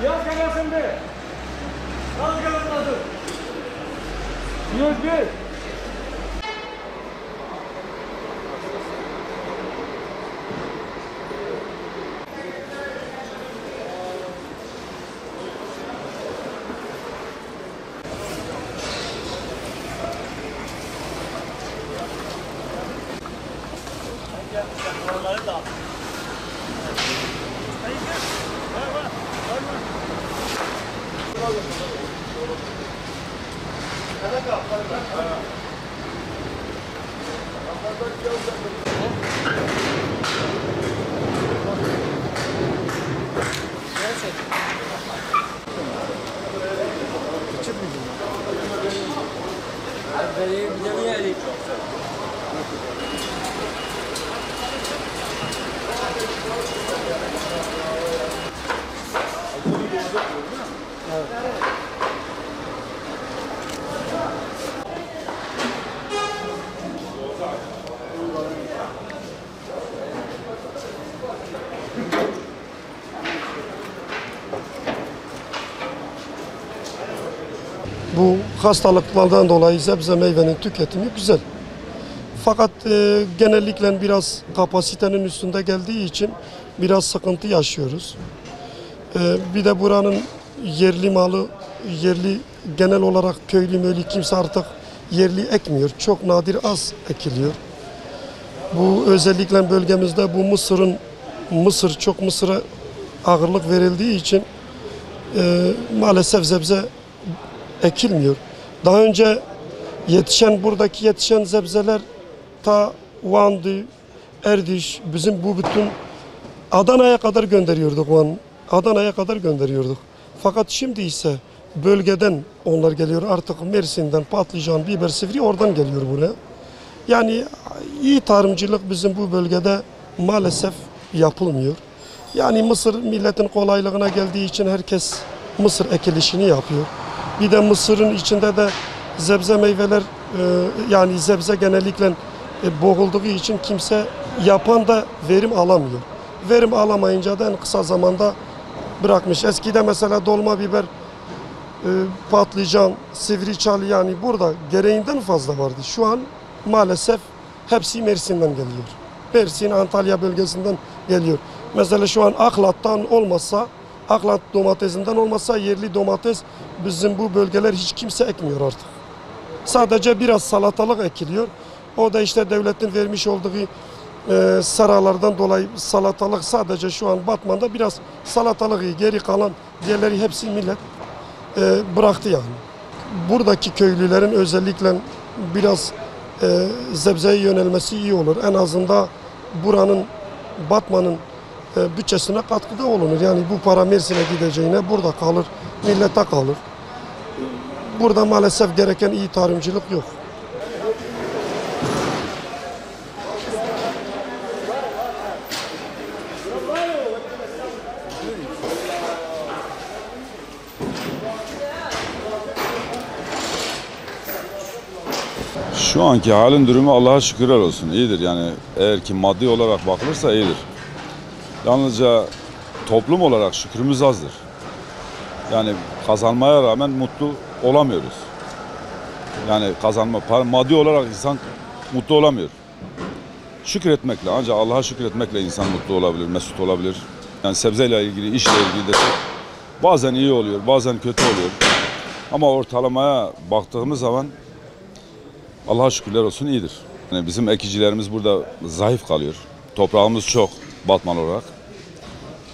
Yaz kafasında. Yaz kafasında. 101. Bu hastalıklardan dolayı sebze meyvenin tüketimi güzel. Fakat genellikle biraz kapasitenin üstünde geldiği için biraz sıkıntı yaşıyoruz. Bir de buranın yerli malı, yerli genel olarak köylü mölü kimse artık yerli ekmiyor. Çok nadir az ekiliyor. Bu özellikle bölgemizde bu mısıra ağırlık verildiği için maalesef sebze ekilmiyor. Daha önce buradaki yetişen sebzeler ta Van'dı, Erdiş, bizim bu bütün Adana'ya kadar gönderiyorduk Adana'ya kadar gönderiyorduk. Fakat şimdi ise bölgeden onlar geliyor artık Mersin'den patlıcan, biber, sivri oradan geliyor buraya. Yani iyi tarımcılık bizim bu bölgede maalesef yapılmıyor. Yani mısır milletin kolaylığına geldiği için herkes mısır ekilişini yapıyor. Bir de mısırın içinde de sebze meyveler yani sebze genellikle boğulduğu için kimse yapan da verim alamıyor. Verim alamayınca da en kısa zamanda bırakmış. Eskide mesela dolma biber, patlıcan, sivri çalı yani burada gereğinden fazla vardı. Şu an maalesef hepsi Mersin'den geliyor. Mersin, Antalya bölgesinden geliyor. Mesela şu an Aklat domatesinden olmasa yerli domates bizim bu bölgeler hiç kimse ekmiyor artık. Sadece biraz salatalık ekiliyor. O da işte devletin vermiş olduğu seralardan dolayı salatalık sadece şu an Batman'da biraz salatalık geri kalan diğerleri hepsi millet bıraktı yani. Buradaki köylülerin özellikle biraz sebzeye yönelmesi iyi olur. En azından Batman'ın bütçesine katkıda olunur. Yani bu para Mersin'e gideceğine burada kalır, millete kalır. Burada maalesef gereken iyi tarımcılık yok. Şu anki halin durumu Allah'a şükürler olsun. İyidir yani eğer ki maddi olarak bakılırsa iyidir. Yalnızca toplum olarak şükrümüz azdır. Yani kazanmaya rağmen mutlu olamıyoruz. Yani maddi olarak insan mutlu olamıyor. Şükretmekle, ancak Allah'a şükretmekle insan mutlu olabilir, mesut olabilir. Yani sebzeyle ilgili, işle ilgili de bazen iyi oluyor, bazen kötü oluyor. Ama ortalamaya baktığımız zaman Allah'a şükürler olsun iyidir. Yani bizim ekicilerimiz burada zayıf kalıyor. Toprağımız çok Batman olarak.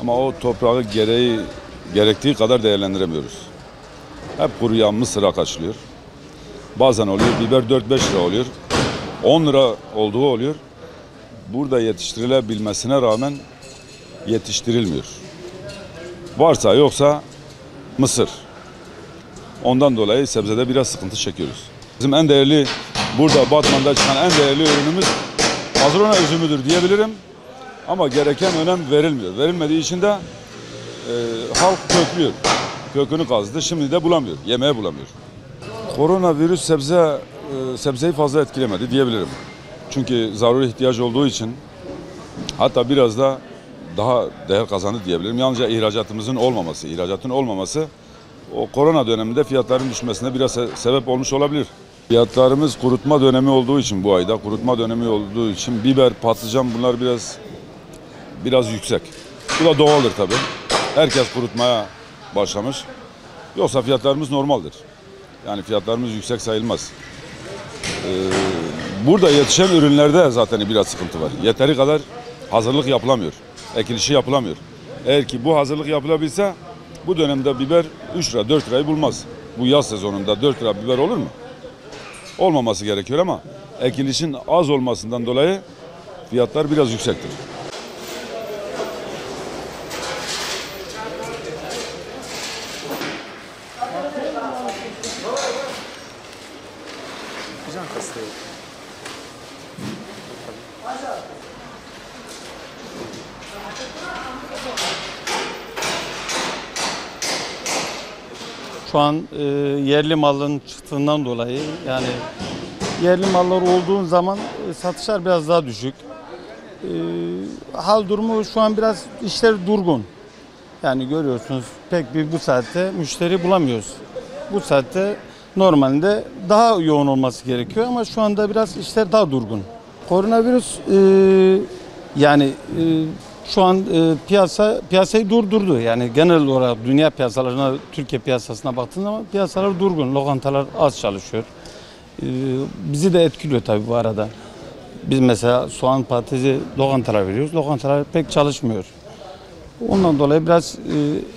Ama o toprağı gerektiği kadar değerlendiremiyoruz. Hep kuruyan mısıra kaçılıyor. Bazen oluyor, biber 4-5 lira oluyor. 10 lira olduğu oluyor. Burada yetiştirilebilmesine rağmen yetiştirilmiyor. Varsa yoksa mısır. Ondan dolayı sebzede biraz sıkıntı çekiyoruz. Bizim en değerli, burada Batman'da çıkan en değerli ürünümüz Mazrona üzümüdür diyebilirim. Ama gereken önem verilmiyor. Verilmediği için de halk köklüyor. Kökünü kazdı, şimdi de bulamıyor, yemeğe bulamıyor. Koronavirüs sebzeyi fazla etkilemedi diyebilirim. Çünkü zaruri ihtiyaç olduğu için, hatta biraz da daha değer kazandı diyebilirim. Yalnızca ihracatın olmaması o korona döneminde fiyatların düşmesine biraz sebep olmuş olabilir. Fiyatlarımız kurutma dönemi olduğu için bu ayda biber, patlıcan bunlar biraz yüksek. Bu da doğaldır tabii. Herkes kurutmaya başlamış. Yoksa fiyatlarımız normaldir. Yani fiyatlarımız yüksek sayılmaz. Burada yetişen ürünlerde zaten biraz sıkıntı var. Yeteri kadar hazırlık yapılamıyor. Ekilişi yapılamıyor. Eğer ki bu hazırlık yapılabilse bu dönemde biber 3 lira 4 lirayı bulmaz. Bu yaz sezonunda 4 lira biber olur mu? Olmaması gerekiyor ama ekilişin az olmasından dolayı fiyatlar biraz yüksektir. Şu an yerli malın çıktığından dolayı yani yerli mallar olduğu zaman satışlar biraz daha düşük. Hal durumu şu an biraz işler durgun. Yani görüyorsunuz pek bir bu saatte müşteri bulamıyoruz. Bu saatte normalde daha yoğun olması gerekiyor ama şu anda biraz işler daha durgun. Koronavirüs şu an piyasayı durdurdu. Yani genel olarak dünya piyasalarına, Türkiye piyasasına baktığın zaman piyasalar durgun. Lokantalar az çalışıyor. Bizi de etkiliyor tabii bu arada. Biz mesela soğan, patatesi lokantalara veriyoruz. Lokantalar pek çalışmıyor. Ondan dolayı biraz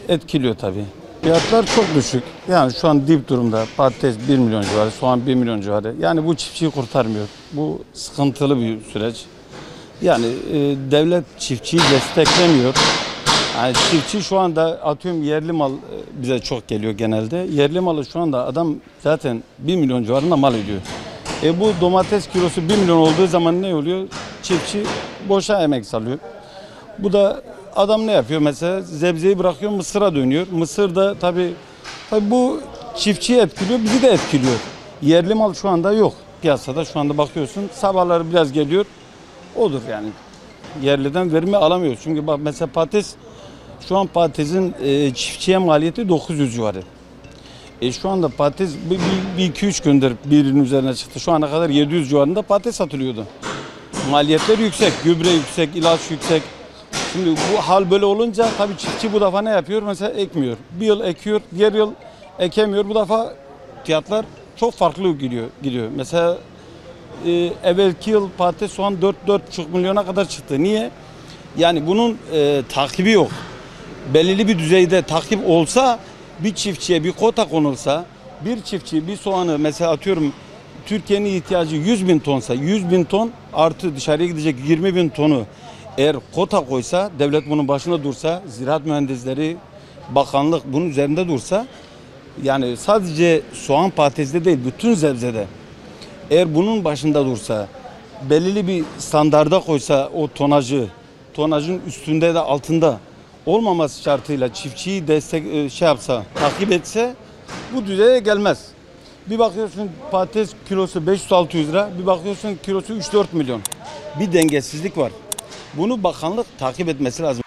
etkiliyor tabii. Fiyatlar çok düşük. Yani şu an dip durumda. Patates 1 milyon civarı, soğan 1 milyon civarı. Yani bu çiftçiyi kurtarmıyor. Bu sıkıntılı bir süreç. Yani devlet çiftçiyi desteklemiyor. Yani çiftçi şu anda atıyorum yerli mal bize çok geliyor genelde. Yerli malı şu anda adam zaten 1 milyon civarında mal ediyor. Bu domates kilosu 1 milyon olduğu zaman ne oluyor? Çiftçi boşa emek salıyor. Bu da adam ne yapıyor mesela? Sebzeyi bırakıyor, mısıra dönüyor. Mısır da tabii bu çiftçiyi etkiliyor, bizi de etkiliyor. Yerli mal şu anda yok. Piyasada şu anda bakıyorsun sabahları biraz geliyor. Odur yani. Yerliden verimi alamıyoruz. Çünkü bak mesela patates, şu an patatesin çiftçiye maliyeti 900 civarı. Şu anda patates bir 2-3 gündür birinin üzerine çıktı. Şu ana kadar 700 civarında patates satılıyordu. Maliyetler yüksek, gübre yüksek, ilaç yüksek. Şimdi bu hal böyle olunca tabii çiftçi bu defa ne yapıyor? Mesela ekmiyor. Bir yıl ekiyor, diğer yıl ekemiyor. Bu defa fiyatlar çok farklı gidiyor. Mesela evvelki yıl patates soğan 4-4,5 milyona kadar çıktı. Niye? Yani bunun takibi yok. Belirli bir düzeyde takip olsa bir çiftçiye bir kota konulsa bir çiftçi bir soğanı mesela atıyorum Türkiye'nin ihtiyacı 100 bin tonsa 100 bin ton artı dışarıya gidecek 20 bin tonu eğer kota koysa devlet bunun başında dursa ziraat mühendisleri bakanlık bunun üzerinde dursa yani sadece soğan patatesde değil bütün sebzede eğer bunun başında dursa, belirli bir standarda koysa o tonajın üstünde de altında olmaması şartıyla çiftçiyi takip etse bu düzeye gelmez. Bir bakıyorsun patates kilosu 500-600 lira, bir bakıyorsun kilosu 3-4 milyon. Bir dengesizlik var. Bunu bakanlık takip etmesi lazım.